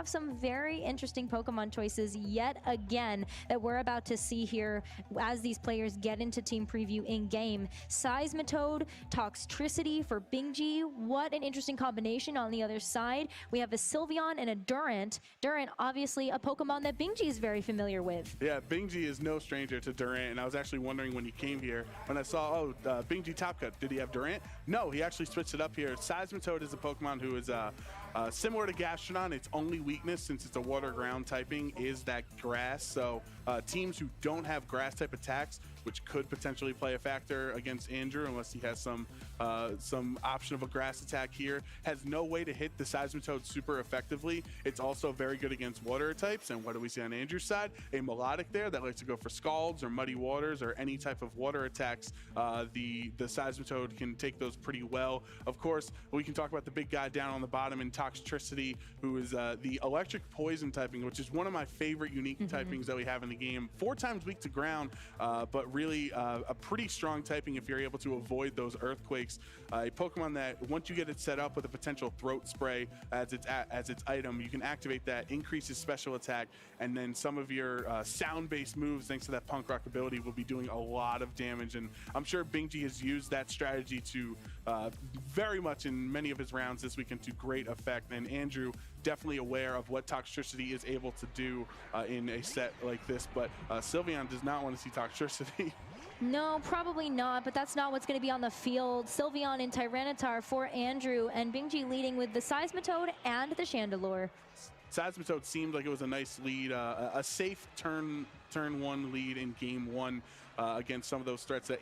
have some very interesting Pokemon choices yet again that we're about to see here as these players get into team preview in-game. Seismitoad, Toxtricity for Bingjie. What an interesting combination on the other side. We have a Sylveon and a Durant. Durant, obviously a Pokemon that Bingjie is very familiar with. Yeah, Bingjie is no stranger to Durant, and I was actually wondering when he came here, when I saw, Bingjie Top Cut, did he have Durant? No, he actually switched it up here. Seismitoad is a Pokemon who is similar to Gastrodon. Its only weakness, since it's a water ground typing, is that grass. So teams who don't have grass type attacks, which could potentially play a factor against Andrew unless he has some option of a grass attack here, has no way to hit the Seismitoad super effectively. It's also very good against water types, and what do we see on Andrew's side? A Melodic there that likes to go for Scalds or Muddy Waters or any type of water attacks. The Seismitoad can take those pretty well. Of course, we can talk about the big guy down on the bottom in Toxtricity, who is the Electric Poison typing, which is one of my favorite unique typings that we have in the game. 4 times weak to ground, but really a pretty strong typing if you're able to avoid those earthquakes. A Pokemon that once you get it set up with a potential Throat Spray as its item, you can activate that, increases special attack, and then some of your sound-based moves, thanks to that Punk Rock ability, will be doing a lot of damage. And I'm sure Bingjie has used that strategy to very much in many of his rounds this weekend to great effect. And Andrew definitely aware of what Toxtricity is able to do in a set like this, but Sylveon does not want to see Toxtricity. No, probably not, but that's not what's going to be on the field. Sylveon and Tyranitar for Andrew, and Bingjie leading with the Seismitoad and the Chandelure. Seismitoad seemed like it was a nice lead, a safe turn 1 lead in game 1 against some of those threats that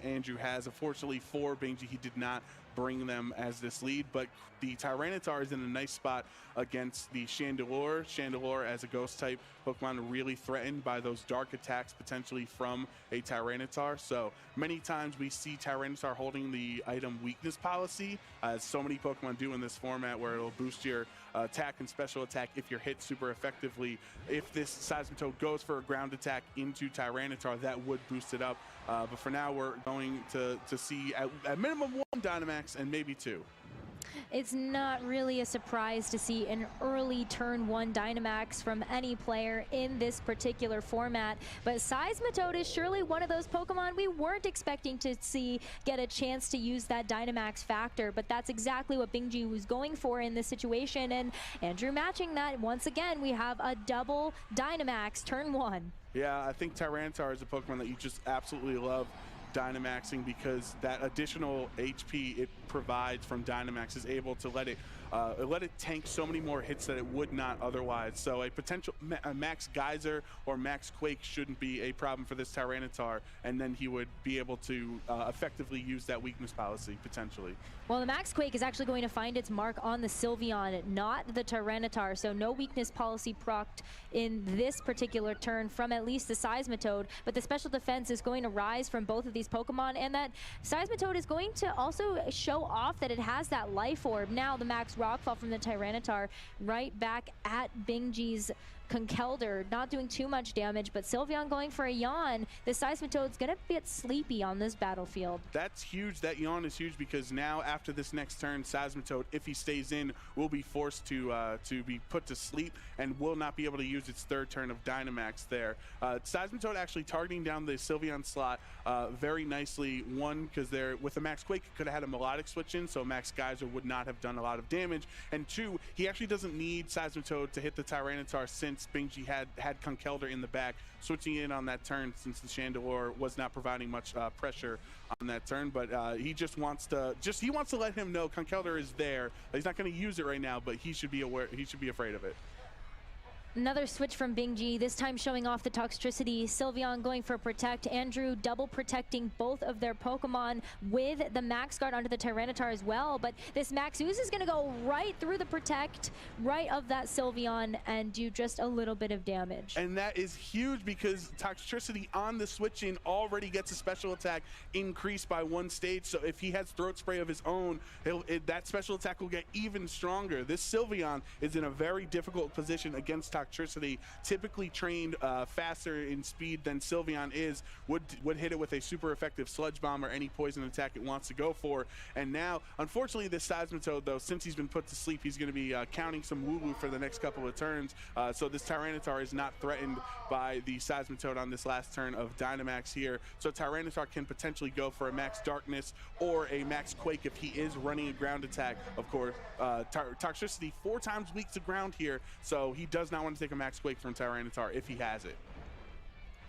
Andrew has. Unfortunately for Bingjie, he did not bring them as this lead, but the Tyranitar is in a nice spot against the Chandelure. Chandelure as a ghost type Pokemon, really threatened by those dark attacks potentially from a Tyranitar. So many times we see Tyranitar holding the item weakness policy, as so many Pokemon do in this format, where it'll boost your attack and special attack if you're hit super effectively. If this Seismitoad goes for a ground attack into Tyranitar, that would boost it up. But for now, we're going to see at minimum 1 Dynamax and maybe 2. It's not really a surprise to see an early turn 1 Dynamax from any player in this particular format, but Seismitoad is surely one of those Pokemon we weren't expecting to see get a chance to use that Dynamax factor, but that's exactly what Bingjie was going for in this situation, and Andrew matching that. Once again, we have a double Dynamax turn 1. Yeah, I think Tyranitar is a Pokemon that you just absolutely love Dynamaxing, because that additional HP it provides from Dynamax is able to let it tank so many more hits that it would not otherwise. So a potential Max Geyser or Max Quake shouldn't be a problem for this Tyranitar, and then he would be able to effectively use that weakness policy potentially. Well, the Max Quake is actually going to find its mark on the Sylveon, not the Tyranitar, so no weakness policy procced in this particular turn from at least the Seismitoad, but the special defense is going to rise from both of these Pokemon, and that Seismitoad is going to also show off that it has that Life Orb. Now the Max Rockfall from the Tyranitar right back at Bingjie's Conkeldurr, not doing too much damage, but Sylveon going for a yawn. The Seismitoad's gonna get sleepy on this battlefield. That's huge. That yawn is huge, because now after this next turn, Seismitoad, if he stays in, will be forced to be put to sleep and will not be able to use its 3rd turn of Dynamax there. Seismitoad actually targeting down the Sylveon slot very nicely. One, because there with the Max Quake could have had a Melodic switch in, so Max Geyser would not have done a lot of damage. And 2, he actually doesn't need Seismitoad to hit the Tyranitar, since Bingjie had Conkeldurr in the back, switching in on that turn, since the Chandelure was not providing much pressure on that turn. But he just wants to let him know Conkeldurr is there. He's not going to use it right now, but he should be aware. He should be afraid of it. Another switch from Bingjie, this time showing off the Toxtricity. Sylveon going for Protect. Andrew double protecting both of their Pokemon with the Max Guard onto the Tyranitar as well. But this Max Ooze is going to go right through the Protect, right of that Sylveon, and do just a little bit of damage. And that is huge, because Toxtricity on the switch in already gets a special attack increased by 1 stage. So if he has Throat Spray of his own, that special attack will get even stronger. This Sylveon is in a very difficult position against Toxtricity, typically trained faster in speed than Sylveon is, would hit it with a super effective Sludge Bomb or any poison attack it wants to go for. And now, unfortunately, this Seismitoad, though, since he's been put to sleep, he's going to be counting some woo-woo for the next couple of turns. So this Tyranitar is not threatened by the Seismitoad on this last turn of Dynamax here. So Tyranitar can potentially go for a Max Darkness or a Max Quake if he is running a ground attack. Of course, Toxtricity 4 times weak to ground here, so he does not want to take a Max Quake from Tyranitar if he has it.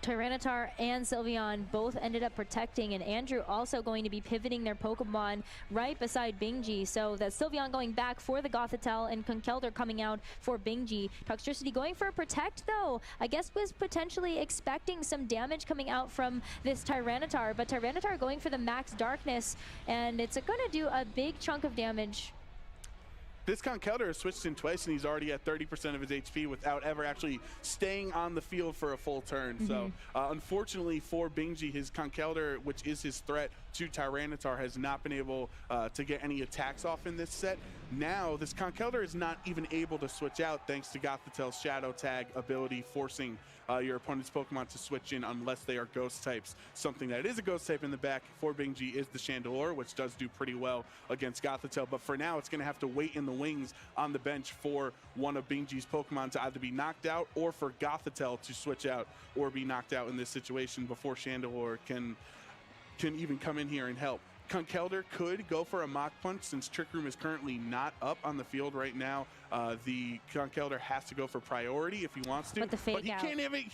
Tyranitar and Sylveon both ended up protecting, and Andrew also going to be pivoting their Pokemon right beside Bingjie. So that Sylveon going back for the Gothitelle and Conkeldurr coming out for Bingjie. Toxtricity going for a Protect, though. I guess was potentially expecting some damage coming out from this Tyranitar, but Tyranitar going for the Max Darkness, and it's going to do a big chunk of damage. This Conkeldurr has switched in twice, and he's already at 30% of his HP without ever actually staying on the field for a full turn. So, unfortunately for Bingjie, his Conkeldurr, which is his threat to Tyranitar, has not been able to get any attacks off in this set. Now, this Conkeldurr is not even able to switch out thanks to Gothitelle's Shadow Tag ability, forcing your opponent's Pokemon to switch in unless they are Ghost types. Something that is a Ghost type in the back for Bingjie is the Chandelure, which does do pretty well against Gothitelle. But for now, it's going to have to wait in the wings on the bench for one of Bingjie's Pokemon to either be knocked out or for Gothitelle to switch out or be knocked out in this situation before Chandelure can even come in here and help. Conkeldurr could go for a Mach Punch since Trick Room is currently not up on the field right now. The Conkeldurr has to go for priority if he wants to, but he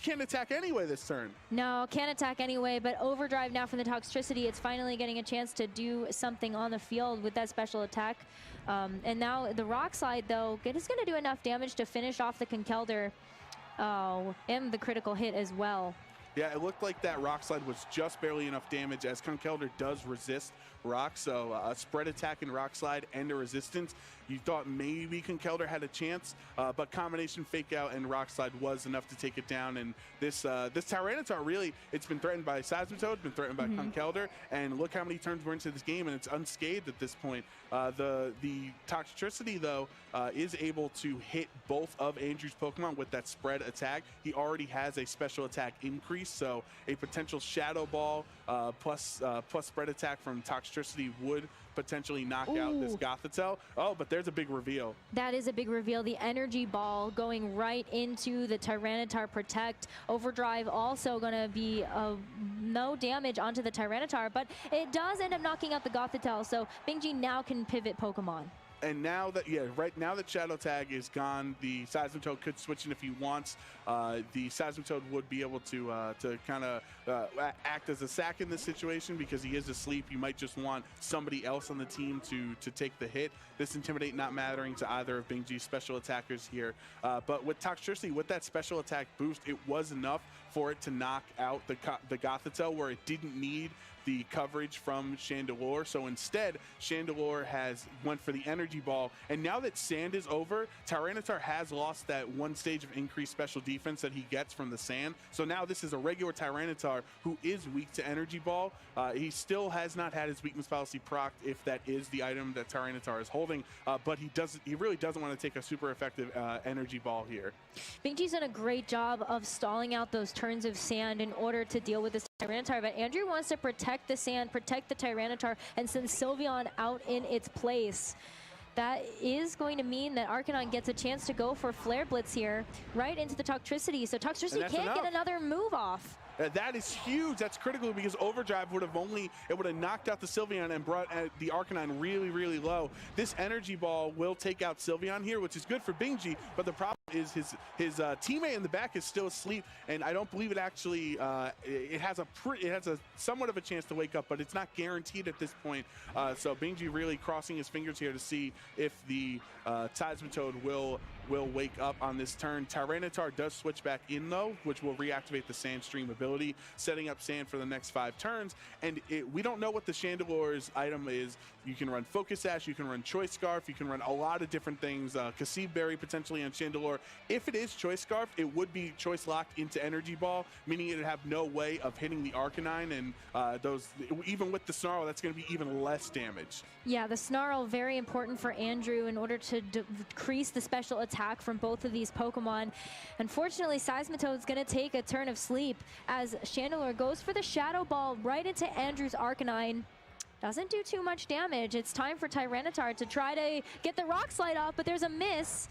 can't attack anyway this turn. No, can't attack anyway, but Overdrive now from the Toxtricity. It's finally getting a chance to do something on the field with that special attack. And now the Rock Slide, though, is going to do enough damage to finish off the Conkeldurr and the critical hit as well. Yeah, it looked like that Rock Slide was just barely enough damage, as Conkeldurr does resist Rock, so a spread attack and Rock Slide and a resistance. You thought maybe Conkeldurr had a chance, but combination Fake Out and Rock Slide was enough to take it down. And this Tyranitar, really, it's been threatened by Seismitoad, been threatened by Conkeldurr, and look how many turns we're into this game, and it's unscathed at this point. The Toxtricity, though, is able to hit both of Andrew's Pokemon with that spread attack. He already has a special attack increase, so a potential Shadow Ball plus spread attack from Toxtricity would potentially knock out this Gothitelle. Oh, but there's a big reveal. That is a big reveal. The Energy Ball going right into the Tyranitar Protect. Overdrive also going to be no damage onto the Tyranitar, but it does end up knocking out the Gothitelle, so Bingjie now can pivot Pokemon. And now that, right now that Shadow Tag is gone, the Seismitoad could switch in if he wants. The Seismitoad would be able to kind of act as a sack in this situation because he is asleep. You might just want somebody else on the team to take the hit. This Intimidate not mattering to either of Bingjie's special attackers here. But with Toxtricity, with that special attack boost, it was enough for it to knock out the Gothitelle where it didn't need the coverage from Chandelure. So instead, Chandelure went for the Energy Ball. And now that Sand is over, Tyranitar has lost that one stage of increased special defense that he gets from the Sand. So now this is a regular Tyranitar who is weak to Energy Ball. He still has not had his weakness policy procced if that is the item that Tyranitar is holding. But he really doesn't want to take a super effective Energy Ball here. Bingjie's done a great job of stalling out those turns of Sand in order to deal with this Tyranitar, but Andrew wants to protect the Sand, protect the Tyranitar, and send Sylveon out in its place. That is going to mean that Arcanine gets a chance to go for Flare Blitz here, right into the Toxtricity, so Toxtricity can't get another move off. That is huge. That's critical because Overdrive would have knocked out the Sylveon and brought the Arcanine really, really low. This Energy Ball will take out Sylveon here, which is good for Bingjie, but the problem is his teammate in the back is still asleep, and I don't believe it actually, it has a somewhat of a chance to wake up, but it's not guaranteed at this point. So Bingjie really crossing his fingers here to see if the Seismitoad will wake up on this turn. Tyranitar does switch back in though, which will reactivate the Sand Stream ability, setting up Sand for the next 5 turns. And we don't know what the Chandelure's item is. You can run Focus Sash, you can run Choice Scarf, you can run a lot of different things. Cassib Berry potentially on Chandelure. Chandelure. If it is Choice Scarf, it would be Choice Locked into Energy Ball, meaning it would have no way of hitting the Arcanine, and even with the Snarl, that's going to be even less damage. Yeah, the Snarl, very important for Andrew in order to decrease the special attack from both of these Pokemon. Unfortunately, Seismitoad's going to take a turn of sleep as Chandelure goes for the Shadow Ball right into Andrew's Arcanine. Doesn't do too much damage. It's time for Tyranitar to try to get the Rock Slide off, but there's a miss.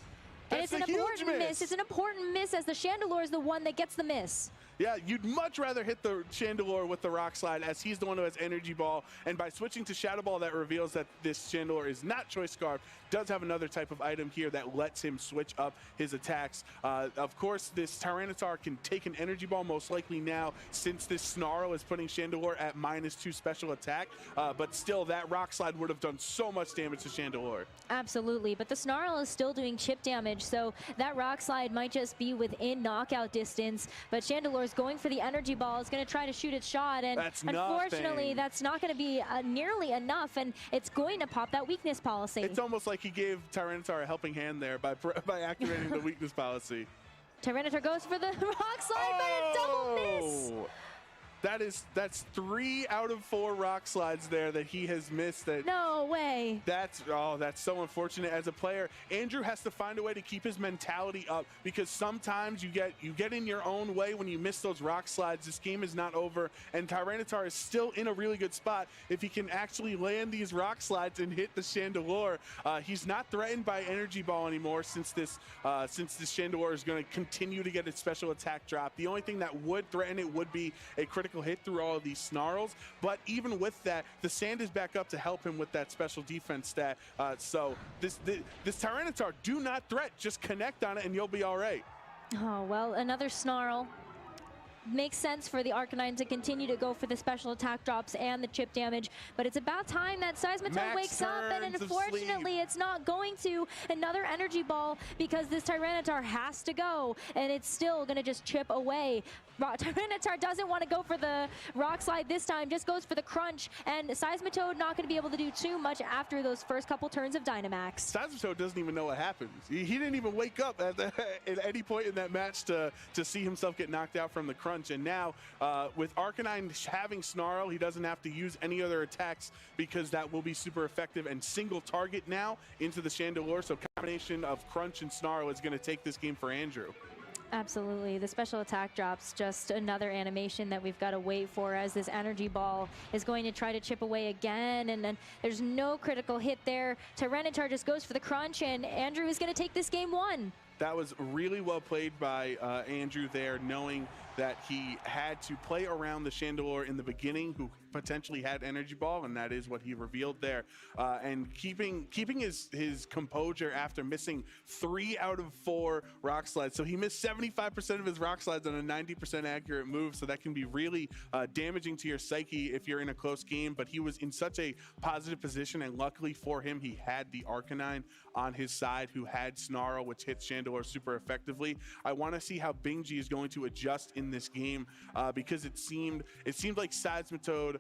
And it's an important miss. It's an important miss as the Chandelure is the one that gets the miss. Yeah, you'd much rather hit the Chandelure with the Rock Slide, as he's the one who has Energy Ball. And by switching to Shadow Ball, that reveals that this Chandelure is not Choice Scarf, does have another type of item here that lets him switch up his attacks. Of course, this Tyranitar can take an Energy Ball most likely now, since this Snarl is putting Chandelure at -2 special attack. But still, that Rock Slide would have done so much damage to Chandelure. Absolutely, but the Snarl is still doing chip damage, so that Rock Slide might just be within knockout distance. But Chandelure is going for the Energy Ball, is going to try to shoot its shot, and unfortunately, that's not going to be nearly enough, and it's going to pop that weakness policy. It's almost like he gave Tyranitar a helping hand there by activating the weakness policy. Tyranitar goes for the Rock Slide, but a double miss. That's 3 out of 4 Rock Slides there that he has missed. No way. That's so unfortunate. As a player, Andrew has to find a way to keep his mentality up, because sometimes you get in your own way when you miss those Rock Slides. This game is not over, and Tyranitar is still in a really good spot. If he can actually land these Rock Slides and hit the Chandelure, he's not threatened by Energy Ball anymore, since this Chandelure is going to continue to get its special attack drop. The only thing that would threaten it would be a critical hit through all of these Snarls, but even with that, the Sand is back up to help him with that special defense stat. So this Tyranitar, do not threat, just connect on it and you'll be all right. Oh, well, another Snarl. Makes sense for the Arcanine to continue to go for the special attack drops and the chip damage, but it's about time that Seismitoad wakes up, and unfortunately it's not going to. Another Energy Ball, because this Tyranitar has to go, and it's still going to just chip away. Tyranitar doesn't want to go for the Rock Slide this time, just goes for the Crunch, and Seismitoad not going to be able to do too much after those first couple turns of Dynamax. Seismitoad doesn't even know what happens. He didn't even wake up at any point in that match to see himself get knocked out from the Crunch. And now, with Arcanine having Snarl, he doesn't have to use any other attacks, because that will be super effective and single target now into the Chandelure. So combination of Crunch and Snarl is going to take this game for Andrew. Absolutely. The special attack drops, just another animation that we've got to wait for, as this Energy Ball is going to try to chip away again, and then there's no critical hit there. Tyranitar just goes for the Crunch, and Andrew is going to take this game 1. That was really well played by Andrew there, knowing that he had to play around the Chandelure in the beginning, who potentially had Energy Ball, and that is what he revealed there. And keeping his composure after missing 3 out of 4 Rock Slides. So he missed 75% of his Rock Slides on a 90% accurate move, so that can be really damaging to your psyche if you're in a close game. But he was in such a positive position, and luckily for him, he had the Arcanine on his side, who had Snarl, which hits Chandelure super effectively. I want to see how Bingjie is going to adjust in this game, because it seemed like Seismitoad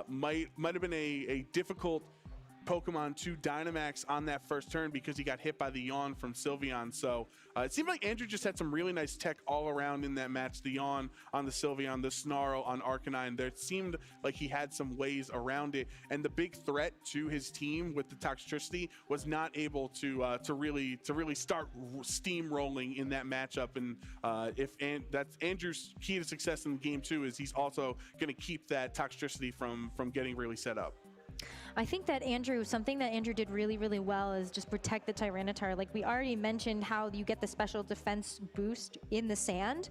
might have been a difficult Pokemon to Dynamax on that first turn, because he got hit by the Yawn from Sylveon. So it seemed like Andrew just had some really nice tech all around in that match. The Yawn on the Sylveon, the Snarl on Arcanine. There seemed like he had some ways around it, and the big threat to his team with the Toxtricity was not able to really start steamrolling in that matchup. And that's Andrew's key to success in game 2, is he's also going to keep that Toxtricity from getting really set up. I think that something that Andrew did really, really well is just protect the Tyranitar. Like we already mentioned, how you get the special defense boost in the sand.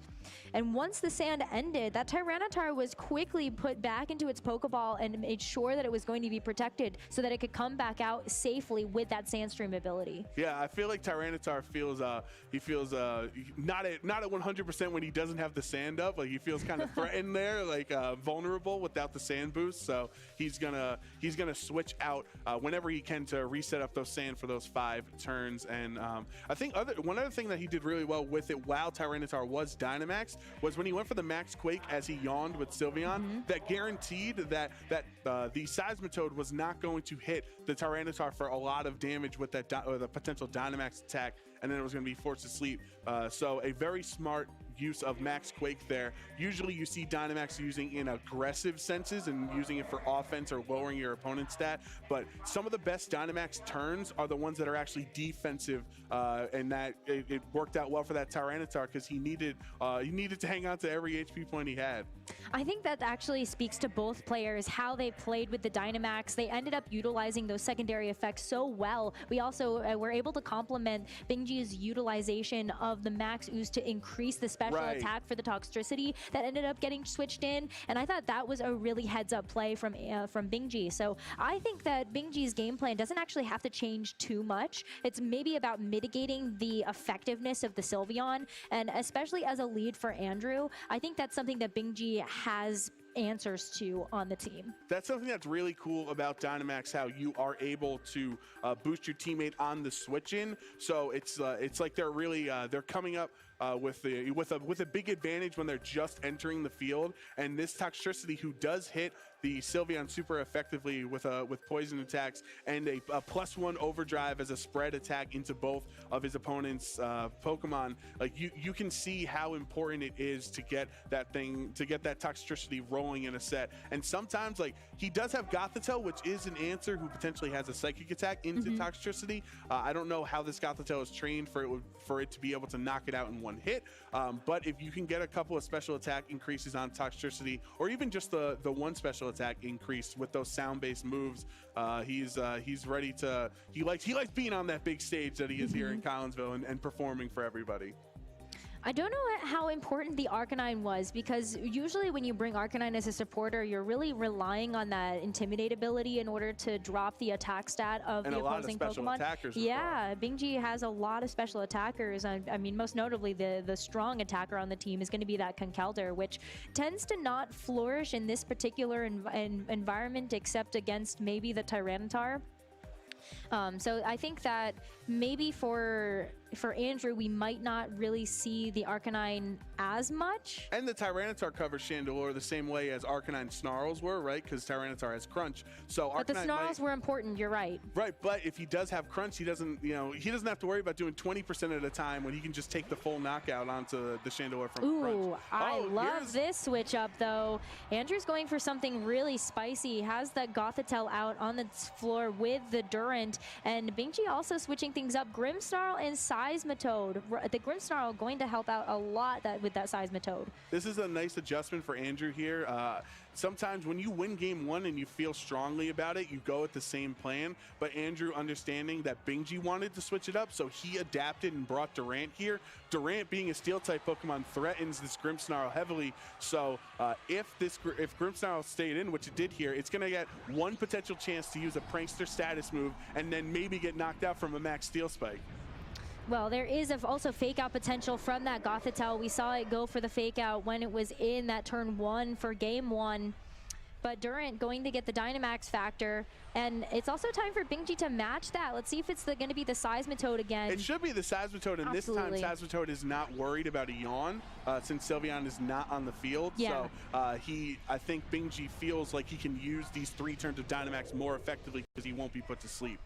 And once the sand ended, that Tyranitar was quickly put back into its Pokeball and made sure that it was going to be protected so that it could come back out safely with that Sandstream ability. Yeah, I feel like Tyranitar feels not at 100% when he doesn't have the sand up. Like he feels kind of threatened there, like vulnerable without the sand boost. So he's gonna switch out whenever he can to reset up those sand for those 5 turns. And I think one other thing that he did really well with it while Tyranitar was Dynamax was when he went for the Max Quake as he yawned with Sylveon. That guaranteed that the Seismitoad was not going to hit the Tyranitar for a lot of damage with that the potential Dynamax attack and then it was going to be forced to sleep. So a very smart use of Max Quake there. Usually you see Dynamax using in aggressive senses and using it for offense or lowering your opponent's stat, but some of the best Dynamax turns are the ones that are actually defensive, and that it worked out well for that Tyranitar because he needed to hang on to every HP point he had. I think that actually speaks to both players, how they played with the Dynamax. They ended up utilizing those secondary effects so well. We also were able to complement Bingjie's utilization of the Max Ooze to increase the special attack for the Toxtricity that ended up getting switched in, and I thought that was a really heads-up play from Bingjie. So I think that Bingjie's game plan doesn't actually have to change too much. It's maybe about mitigating the effectiveness of the Sylveon, and especially as a lead for Andrew, I think that's something that Bingjie has answers to on the team. That's something that's really cool about Dynamax, how you are able to boost your teammate on the switch in. So it's like they're really they're coming up with a big advantage when they're just entering the field. And this Toxtricity, who does hit the Sylveon super effectively with poison attacks and a +1 overdrive as a spread attack into both of his opponent's Pokemon, like you can see how important it is to get that Toxtricity rolling in a set. And sometimes, like, he does have Gothitelle, which is an answer who potentially has a psychic attack into Toxtricity. I don't know how this Gothitelle is trained for it to be able to knock it out in one hit, but if you can get a couple of special attack increases on Toxtricity, or even just the one special attack increase with those sound-based moves, he's ready to. He likes being on that big stage that he is here in Collinsville and performing for everybody. I don't know how important the Arcanine was, because usually when you bring Arcanine as a supporter, you're really relying on that Intimidate ability in order to drop the attack stat of the opposing Pokemon. Yeah, Bingjie has a lot of special attackers. I mean, most notably, the strong attacker on the team is going to be that Conkeldurr, which tends to not flourish in this particular environment except against maybe the Tyranitar. So I think that maybe for Andrew, we might not really see the Arcanine as much. And the Tyranitar covers Chandelure the same way as Arcanine Snarls were, right? Because Tyranitar has Crunch. So but the Snarls were important, you're right. Right, but if he does have Crunch, he doesn't have to worry about doing 20% at a time when he can just take the full knockout onto the Chandelure from Crunch. Ooh, I love this switch up, though. Andrew's going for something really spicy. He has that Gothitelle out on the floor with the Durant, and Bingjie also switching things up. Grimmsnarl and Seismitoad. The Grimmsnarl going to help out a lot with that Seismitoad. This is a nice adjustment for Andrew here. Sometimes when you win game one and you feel strongly about it, you go with the same plan. But Andrew, understanding that Bingjie wanted to switch it up, so he adapted and brought Durant here. Durant, being a Steel-type Pokemon, threatens this Grimmsnarl heavily. So if Grimmsnarl stayed in, which it did here, it's going to get one potential chance to use a Prankster status move and then maybe get knocked out from a Max Steel Spike. Well, there is also fake out potential from that Gothitelle. We saw it go for the fake out when it was in that turn one for game one. But Durant going to get the Dynamax factor, and it's also time for Bingjie to match that. Let's see if it's going to be the Seismitoad again. It should be the Seismitoad, and Absolutely. This time Seismitoad is not worried about a yawn since Sylveon is not on the field. Yeah. So I think Bingjie feels like he can use these 3 turns of Dynamax more effectively because he won't be put to sleep.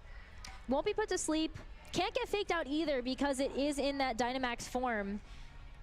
Won't be put to sleep. Can't get faked out either because it is in that Dynamax form.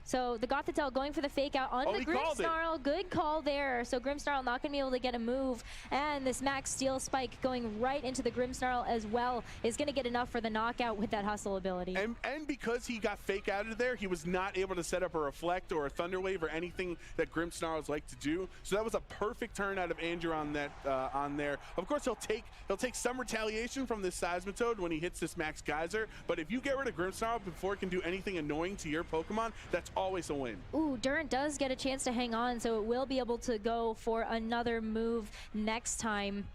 So the Gothitelle going for the fake out on the Grimmsnarl. Good call there. So Grimmsnarl not going to be able to get a move. And this Max Steel Spike going right into the Grimmsnarl as well is going to get enough for the knockout with that hustle ability. And because he got fake out of there, he was not able to set up a Reflect or a Thunder Wave or anything that Grimmsnarls like to do. So that was a perfect turn out of Andrew on that on there. Of course, he'll take some retaliation from this Seismitoad when he hits this Max Geyser. But if you get rid of Grimmsnarl before it can do anything annoying to your Pokemon, that's always a win. Ooh, Durant does get a chance to hang on, so it will be able to go for another move next time.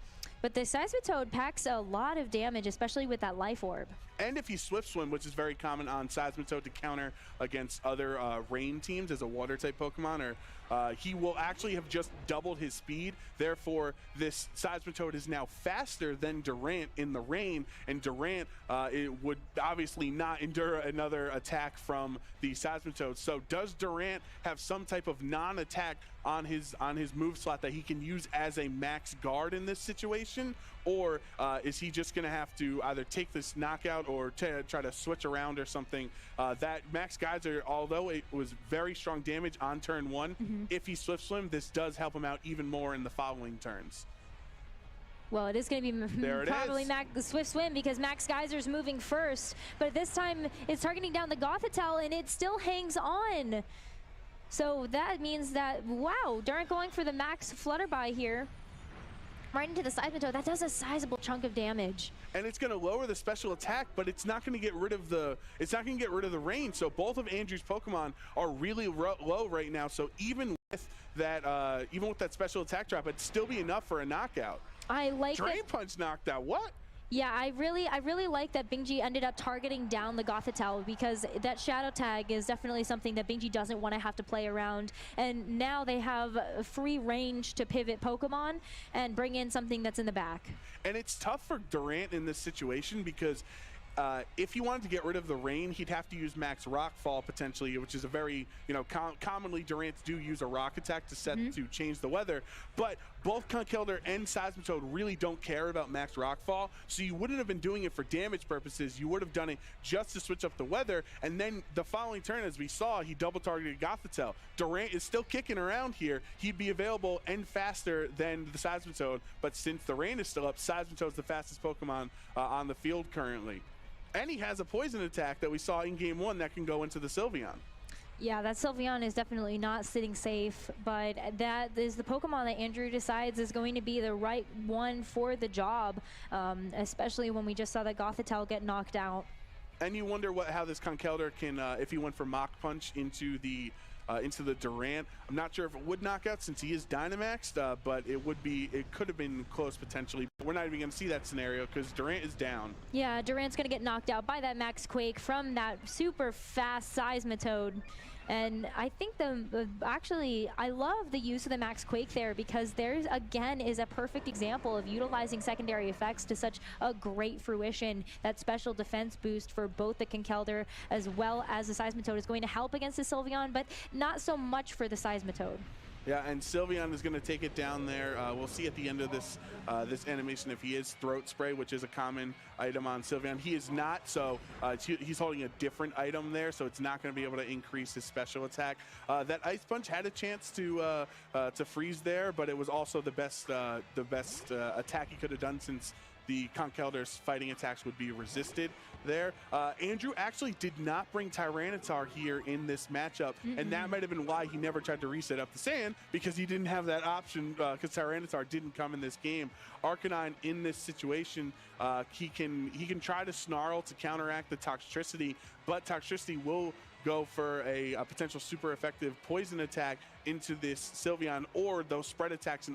But the Seismitoad packs a lot of damage, especially with that Life Orb. And if he Swift Swim, which is very common on Seismitoad to counter against other rain teams as a water-type Pokemon, or he will actually have just doubled his speed. Therefore, this Seismitoad is now faster than Durant in the rain, and Durant it would obviously not endure another attack from the Seismitoad. So does Durant have some type of non-attack on his move slot that he can use as a max guard in this situation? or is he just going to have to either take this knockout or try to switch around or something? That Max Geyser, although it was very strong damage on turn 1, if he Swift Swim, this does help him out even more in the following turns. Well, it is going to be probably the Swift Swim because Max Geyser's moving first, but this time it's targeting down the Gothitelle and it still hangs on. So that means that, wow, Durant going for the Max Flutterby here. Right into the Seismitoad. That does a sizable chunk of damage. And it's going to lower the special attack, but it's not going to get rid of the rain. So both of Andrew's Pokemon are really low right now. So even with that special attack drop, it'd still be enough for a knockout. I like Drain Punch knocked out. What? Yeah, I really like that Bingjie ended up targeting down the Gothitelle because that Shadow Tag is definitely something that Bingjie doesn't want to have to play around. And now they have free range to pivot Pokemon and bring in something that's in the back. And it's tough for Durant in this situation because if he wanted to get rid of the rain, he'd have to use Max Rockfall potentially, which is a very, commonly Durants do use a rock attack to set to change the weather. But both Conkeldurr and Seismitoad really don't care about Max Rockfall, so you wouldn't have been doing it for damage purposes. You would have done it just to switch up the weather, and then the following turn, as we saw, he double targeted Gothitelle. Durant is still kicking around here. He'd be available and faster than the Seismitoad, but since the rain is still up, Seismitoad's the fastest Pokemon on the field currently. And he has a poison attack that we saw in game 1 that can go into the Sylveon. Yeah, that Sylveon is definitely not sitting safe, but that is the Pokemon that Andrew decides is going to be the right one for the job, especially when we just saw that Gothitelle get knocked out. And you wonder how this Conkeldurr can, if he went for Mach Punch into the Durant. I'm not sure if it would knock out since he is Dynamaxed, but it could have been close potentially. But we're not even going to see that scenario because Durant is down. Yeah, Durant's going to get knocked out by that Max Quake from that super fast Seismitoad. And I think actually, I love the use of the Max Quake there because there's, again, is a perfect example of utilizing secondary effects to such a great fruition. That special defense boost for both the Conkeldurr as well as the Seismitoad is going to help against the Sylveon, but not so much for the Seismitoad. Yeah, and Sylveon is going to take it down there. We'll see at the end of this animation if he is Throat Spray, which is a common item on Sylveon. He is not, so he's holding a different item there, so it's not going to be able to increase his special attack. That Ice Punch had a chance to freeze there, but it was also the best attack he could have done since the Conkeldurr's fighting attacks would be resisted there. Andrew actually did not bring Tyranitar here in this matchup, and that might have been why he never tried to reset up the sand, because he didn't have that option because Tyranitar didn't come in this game. Arcanine in this situation, he can try to Snarl to counteract the Toxtricity, but Toxtricity will go for a potential super effective poison attack into this Sylveon, or those spread attacks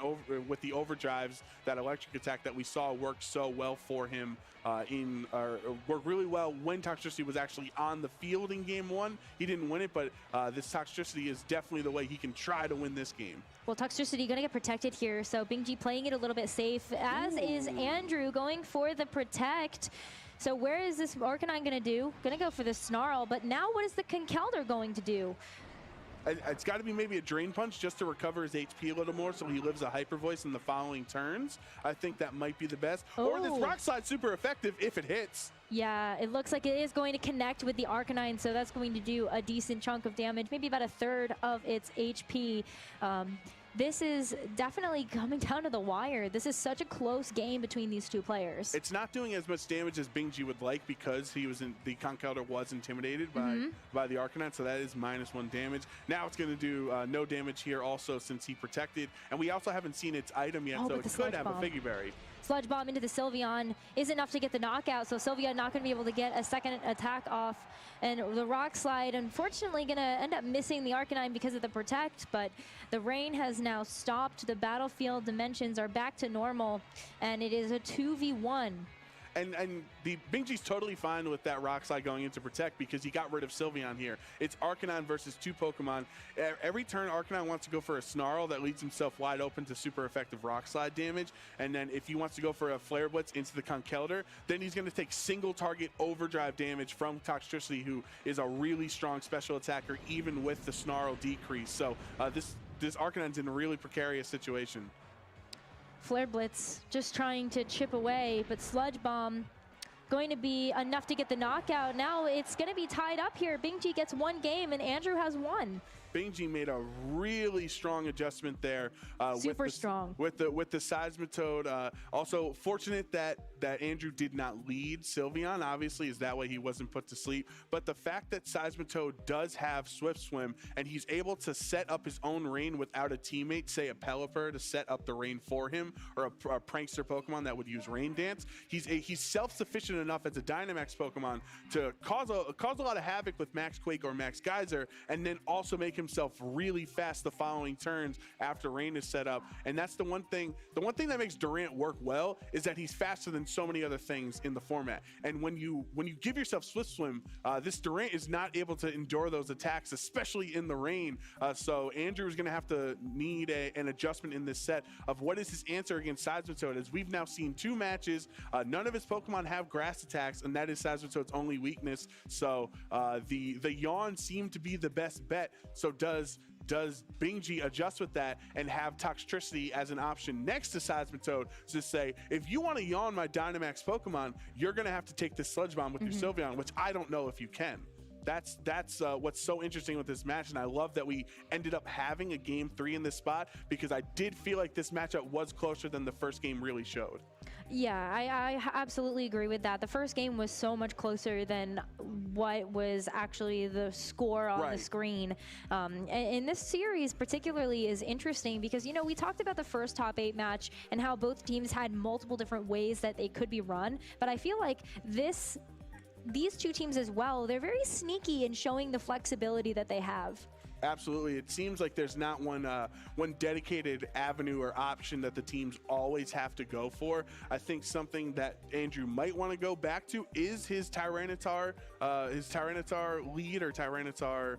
with the overdrives, that electric attack that we saw worked so well for him worked really well when Toxtricity was actually on the field in game 1. He didn't win it, but this Toxtricity is definitely the way he can try to win this game. Well, Toxtricity going to get protected here, so Bingjie playing it a little bit safe, as is Andrew going for the Protect. So where is this Arcanine going to do? Going to go for the Snarl, but now what is the Conkeldurr going to do? It's got to be maybe a Drain Punch just to recover his HP a little more so he lives a Hyper Voice in the following turns. I think that might be the best. Or this Rock Slide super effective if it hits. Yeah, it looks like it is going to connect with the Arcanine, so that's going to do a decent chunk of damage, maybe about a third of its HP. This is definitely coming down to the wire. This is such a close game between these two players. It's not doing as much damage as Bingjie would like because the Conkeldurr was intimidated by the Arcanine, so that is -1 damage. Now it's going to do no damage here also since he protected, and we also haven't seen its item yet, so it could have a Figgy Berry. Sludge Bomb into the Sylveon is enough to get the knockout, so Sylveon not going to be able to get a second attack off. And the Rock Slide, unfortunately, going to end up missing the Arcanine because of the Protect, but the rain has now stopped. The battlefield dimensions are back to normal, and it is a 2v1. And the Bingjie's totally fine with that Rock Slide going into Protect because he got rid of Sylveon here. It's Arcanine versus 2 Pokemon. Every turn, Arcanine wants to go for a Snarl that leaves himself wide open to super effective Rock Slide damage. And then if he wants to go for a Flare Blitz into the Conkeldurr, then he's going to take single target overdrive damage from Toxtricity, who is a really strong special attacker even with the Snarl decrease. So this Arcanine's in a really precarious situation. Flare Blitz just trying to chip away, but Sludge Bomb going to be enough to get the knockout. Now it's going to be tied up here. Bingjie gets 1 game and Andrew has 1. Bingjie made a really strong adjustment there. Super strong. With the Seismitoad. Also fortunate that Andrew did not lead Sylveon. Obviously, is that way he wasn't put to sleep. But the fact that Seismitoad does have Swift Swim and he's able to set up his own rain without a teammate, say a Pelipper, to set up the rain for him, or a prankster Pokemon that would use Rain Dance. He's self-sufficient enough as a Dynamax Pokemon to cause a lot of havoc with Max Quake or Max Geyser, and then also make himself really fast the following turns after rain is set up. And that's the one thing that makes Durant work well, is that he's faster than so many other things in the format. And when you give yourself Swift Swim, this Durant is not able to endure those attacks, especially in the rain. So Andrew is going to have to need an adjustment in this set of what is his answer against Seismitoad. As we've now seen 2 matches, none of his Pokemon have grass attacks, and that is Seismitoad's only weakness. So the Yawn seemed to be the best bet. So does Bingjie adjust with that and have Toxtricity as an option next to Seismitoad to say, if you want to Yawn my Dynamax Pokemon, you're going to have to take this Sludge Bomb with your Sylveon, which I don't know if you can. That's what's so interesting with this match, and I love that we ended up having a game 3 in this spot, because I did feel like this matchup was closer than the first game really showed. Yeah, I absolutely agree with that. The first game was so much closer than what was actually the score on the screen. And this series particularly is interesting because, you know, we talked about the first top 8 match and how both teams had multiple different ways that they could be run, but I feel like these 2 teams as well, they're very sneaky in showing the flexibility that they have. Absolutely. It seems like there's not one dedicated avenue or option that the teams always have to go for. I think something that Andrew might want to go back to is his Tyranitar lead, or Tyranitar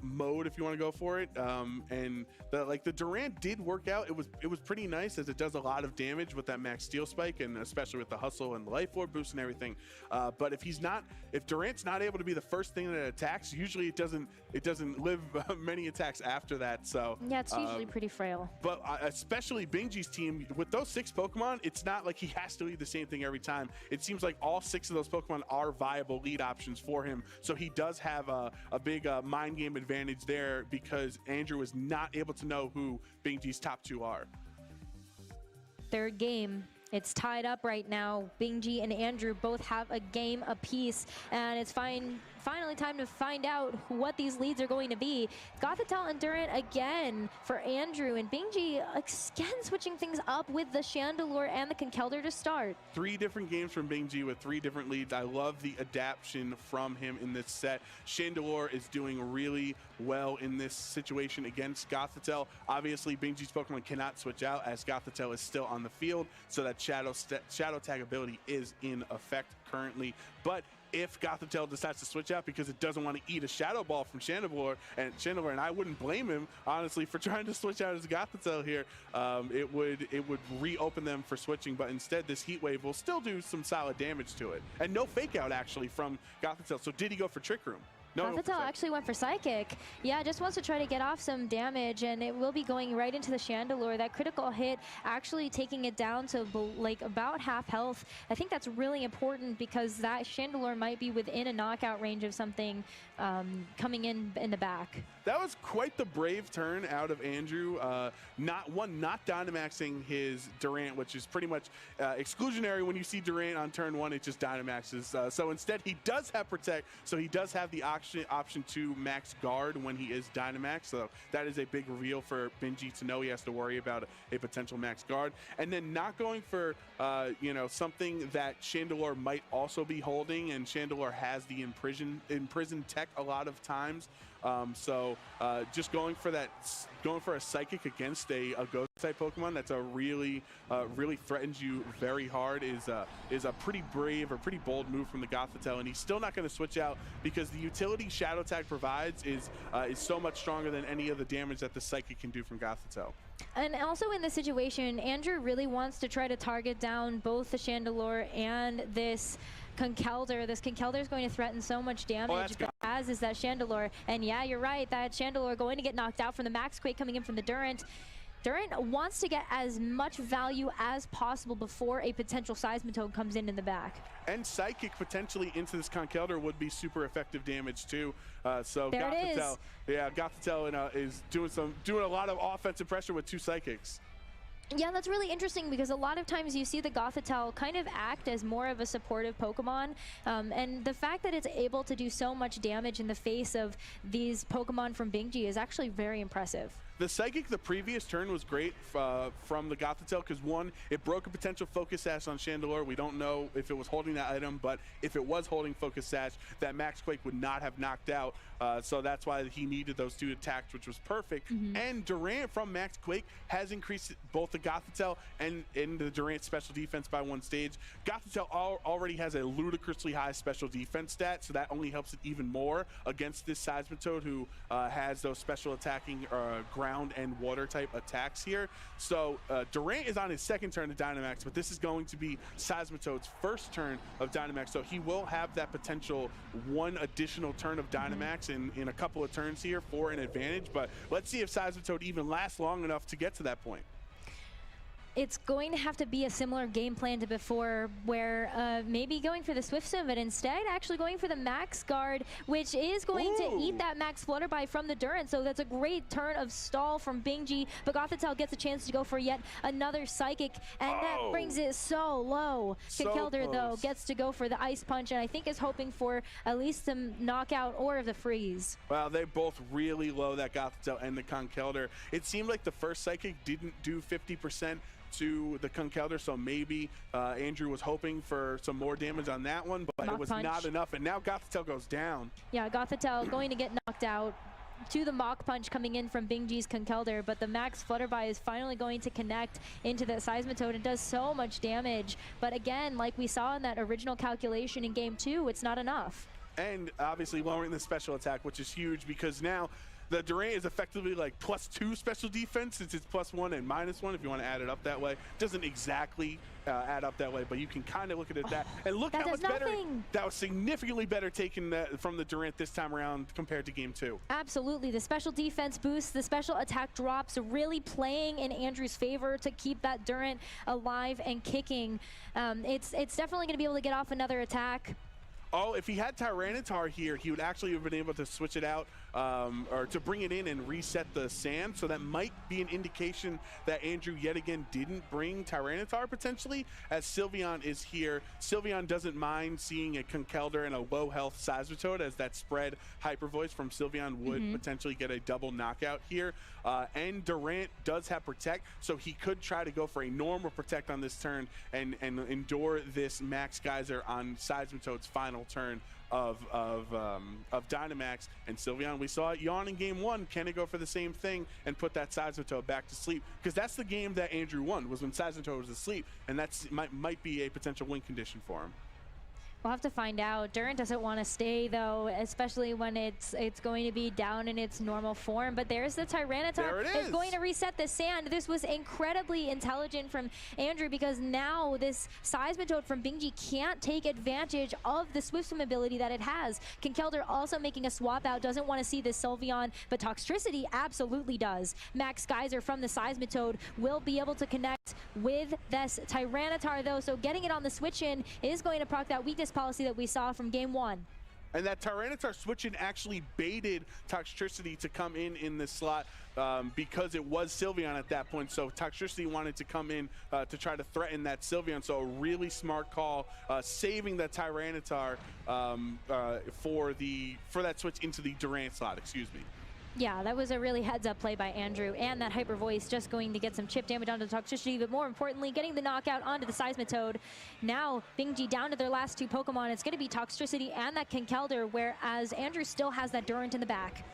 mode, if you want to go for it. And the Durant did work out. It was pretty nice, as it does a lot of damage with that max steel spike, and especially with the hustle and the life orb boost and everything. But if Durant's not able to be the first thing that attacks, usually it doesn't live many attacks after that. So yeah, it's usually pretty frail. But especially Bingjie's team, with those 6 Pokemon, it's not like he has to lead the same thing every time. It seems like all 6 of those Pokemon are viable lead options for him. So he does have a big mind game advantage there, because Andrew is not able to know who Bingjie's top 2 are. Third game. It's tied up right now. Bingjie and Andrew both have a game apiece, and it's finally time to find out what these leads are going to be. Gothitelle and Durant again for Andrew, and Bingjie again switching things up with the Chandelure and the Conkeldurr to start. 3 different games from Bingjie with 3 different leads. I love the adaptation from him in this set. Chandelure is doing really well in this situation against Gothitelle. Obviously, Bingjie's Pokemon cannot switch out, as Gothitelle is still on the field, so that Shadow Tag ability is in effect currently. But if Gothitelle decides to switch out because it doesn't want to eat a Shadow Ball from Chandelure, and I wouldn't blame him, honestly, for trying to switch out as Gothitelle here, it would reopen them for switching, but instead this Heat Wave will still do some solid damage to it. And no Fake Out, actually, from Gothitelle. So did he go for Trick Room? No, Gothitelle actually went for Psychic. Yeah, just wants to try to get off some damage, and it will be going right into the Chandelure. That critical hit actually taking it down to like about half health. I think that's really important, because that Chandelure might be within a knockout range of something coming in the back. That was quite the brave turn out of Andrew. Not Dynamaxing his Durant, which is pretty much exclusionary. When you see Durant on turn 1, it just Dynamaxes. So instead, he does have Protect, so he does have the option to max Guard when he is Dynamax. So that is a big reveal for Bingjie to know he has to worry about a potential max Guard. And then not going for something that Chandelure might also be holding, and Chandelure has the Imprison tech a lot of times. Just going for a Psychic against a Ghost type Pokemon that's really threatens you very hard is a pretty brave or pretty bold move from the Gothitelle, and he's still not going to switch out, because the utility Shadow Tag provides is so much stronger than any of the damage that the Psychic can do from Gothitelle. And also in this situation, Andrew really wants to try to target down both the Chandelure and this Conkeldurr. This Conkeldurr is going to threaten so much damage, but as is that Chandelure. And yeah, you're right, that Chandelure going to get knocked out from the Max Quake coming in from the Durant. Durant wants to get as much value as possible before a potential Seismitoad comes in the back. And Psychic potentially into this Conkeldurr would be super effective damage too. So there it is. Yeah, Gothitelle is doing a lot of offensive pressure with 2 Psychics. Yeah, that's really interesting because a lot of times you see the Gothitelle kind of act as more of a supportive Pokemon. And the fact that it's able to do so much damage in the face of these Pokemon from Bingjie is actually very impressive. The Psychic the previous turn was great from the Gothitelle because, one, it broke a potential Focus Sash on Chandelure. We don't know if it was holding that item, but if it was holding Focus Sash, that Max Quake would not have knocked out. So that's why he needed those 2 attacks, which was perfect. And Durant from Max Quake has increased both the Gothitelle and the Durant special defense by 1 stage. Gothitelle already has a ludicrously high special defense stat, so that only helps it even more against this Seismitoad who has those special attacking ground and water type attacks here. So Durant is on his 2nd turn of Dynamax, but this is going to be Seismitoad's 1st turn of Dynamax, so he will have that potential 1 additional turn of Dynamax in a couple of turns here for an advantage. But let's see if Seismitoad even lasts long enough to get to that point. It's going to have to be a similar game plan to before, where maybe going for the Swift Swim, but instead actually going for the Max Guard, which is going to eat that Max Flutterby from the Durant. So that's a great turn of stall from Bingjie, but Gothitelle gets a chance to go for yet another Psychic, and that brings it so low. Conkeldurr, though, gets to go for the Ice Punch, and I think is hoping for at least some knockout or the freeze. Wow, they both really low, that Gothitelle and the Conkeldurr. It seemed like the first Psychic didn't do 50% to the Conkeldurr, so maybe Andrew was hoping for some more damage on that one, but it was not enough, and now Gothitelle goes down. Yeah, Gothitelle going to get knocked out to the Mach Punch coming in from Bingjie's Conkeldurr, but the Max Flutterby is finally going to connect into the Seismitoad and does so much damage. But again, like we saw in that original calculation in Game 2, it's not enough. And obviously lowering the special attack, which is huge because now the Durant is effectively like +2 special defense since it's +1 and -1 if you want to add it up that way. Doesn't exactly add up that way, but you can kind of look at it that. And look how much better. That was significantly better taken from the Durant this time around compared to Game 2. Absolutely. The special defense boosts, the special attack drops really playing in Andrew's favor to keep that Durant alive and kicking. It's definitely going to be able to get off another attack. Oh, if he had Tyranitar here, he would actually have been able to switch it out or to bring it in and reset the sand. So that might be an indication that Andrew yet again didn't bring Tyranitar potentially, as Sylveon is here. Sylveon doesn't mind seeing a Conkeldurr and a low health Seismitoad, as that spread Hyper Voice from Sylveon would potentially get a double knockout here. And Durant does have Protect, so he could try to go for a normal Protect on this turn and endure this Max Geyser on Seismitoad's final turn of Dynamax. And Sylveon, we saw it yawn in Game 1. Can it go for the same thing and put that Seismitoad back to sleep? Because that's the game that Andrew won, was when Seismitoad was asleep, and that's might be a potential win condition for him. We'll have to find out. Durant doesn't want to stay, though, especially when it's going to be down in its normal form. But there's the Tyranitar. There it is. It's going to reset the sand. This was incredibly intelligent from Andrew, because now this Seismitoad from Bingjie can't take advantage of the Swift Swim ability that it has. Conkeldurr also making a swap out, doesn't want to see this Sylveon, but Toxtricity absolutely does. Max Geyser from the Seismitoad will be able to connect with this Tyranitar, though, so getting it on the switch in is going to proc that weakness policy that we saw from Game 1. And that Tyranitar switch-in actually baited Toxtricity to come in this slot because it was Sylveon at that point. So Toxtricity wanted to come in to try to threaten that Sylveon. So a really smart call, saving that Tyranitar for that switch into the Durant slot, excuse me. Yeah, that was a really heads-up play by Andrew, and that Hyper Voice just going to get some chip damage onto the Toxtricity, but more importantly, getting the knockout onto the Seismitoad. Now, Bingjie down to their last 2 Pokemon. It's going to be Toxtricity and that Conkeldurr, whereas Andrew still has that Durant in the back.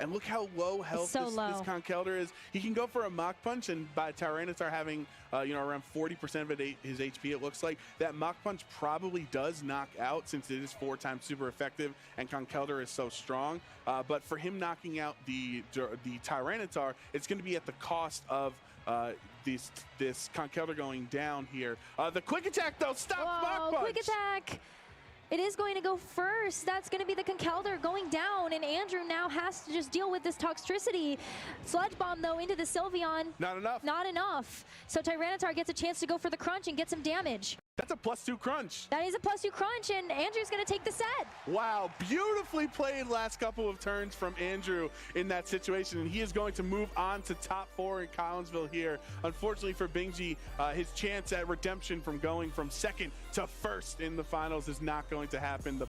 And look how low health this Conkeldurr is. He can go for a Mach Punch, and by Tyranitar having around 40% of his HP, it looks like, that Mach Punch probably does knock out, since it is 4 times super effective and Conkeldurr is so strong. But for him knocking out the Tyranitar, it's going to be at the cost of this Conkeldurr going down here. The Quick Attack, though, stops Mach Punch. Quick Attack! It is going to go first. That's going to be the Conkeldurr going down, and Andrew now has to just deal with this Toxtricity. Sludge Bomb, though, into the Sylveon. Not enough. Not enough. So Tyranitar gets a chance to go for the crunch and get some damage. That's a +2 crunch. That is a +2 crunch, and Andrew's going to take the set. Wow, beautifully played last couple of turns from Andrew in that situation, and he is going to move on to top 4 in Collinsville here. Unfortunately for Bingjie, his chance at redemption from going from second to first in the finals is not going to happen. The